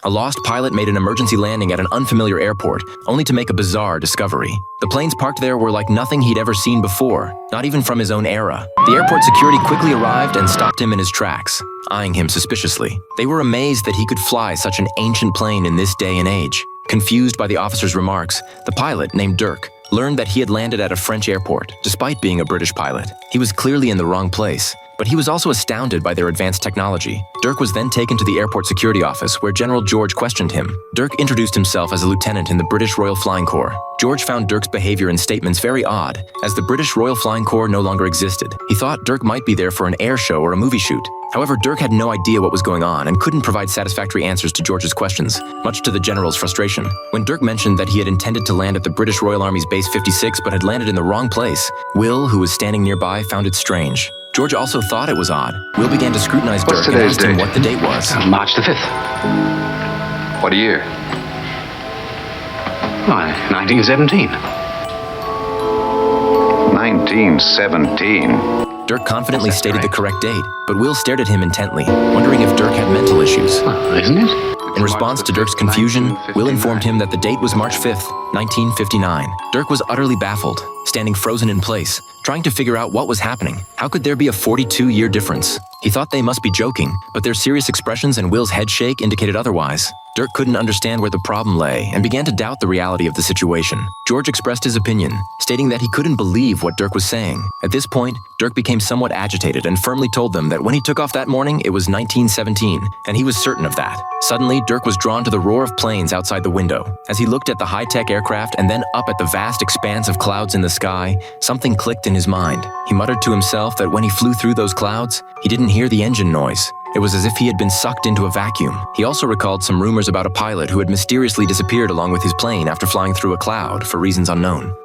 A lost pilot made an emergency landing at an unfamiliar airport, only to make a bizarre discovery. The planes parked there were like nothing he'd ever seen before, not even from his own era. The airport security quickly arrived and stopped him in his tracks, eyeing him suspiciously. They were amazed that he could fly such an ancient plane in this day and age. Confused by the officer's remarks, the pilot, named Dirk, learned that he had landed at a French airport, despite being a British pilot. He was clearly in the wrong place, but he was also astounded by their advanced technology. Dirk was then taken to the airport security office, where General George questioned him. Dirk introduced himself as a lieutenant in the British Royal Flying Corps. George found Dirk's behavior and statements very odd, as the British Royal Flying Corps no longer existed. He thought Dirk might be there for an air show or a movie shoot. However, Dirk had no idea what was going on and couldn't provide satisfactory answers to George's questions, much to the general's frustration. When Dirk mentioned that he had intended to land at the British Royal Army's Base 56 but had landed in the wrong place, Will, who was standing nearby, found it strange. George also thought it was odd. Will began to scrutinize Dirk and asked him what the date was. March the 5th. What year? Why, 1917. 1917. Dirk confidently stated the correct date, but Will stared at him intently, wondering if Dirk had mental issues. Well, isn't it? In response to Dirk's confusion, Will informed him that the date was March 5th, 1959. Dirk was utterly baffled, standing frozen in place, trying to figure out what was happening. How could there be a 42-year difference? He thought they must be joking, but their serious expressions and Will's head shake indicated otherwise. Dirk couldn't understand where the problem lay and began to doubt the reality of the situation. George expressed his opinion, stating that he couldn't believe what Dirk was saying. At this point, Dirk became somewhat agitated and firmly told them that when he took off that morning, it was 1917, and he was certain of that. Suddenly, Dirk was drawn to the roar of planes outside the window. As he looked at the high-tech aircraft and then up at the vast expanse of clouds in the sky, something clicked in his mind. He muttered to himself that when he flew through those clouds, he didn't hear the engine noise. It was as if he had been sucked into a vacuum. He also recalled some rumors about a pilot who had mysteriously disappeared along with his plane after flying through a cloud for reasons unknown.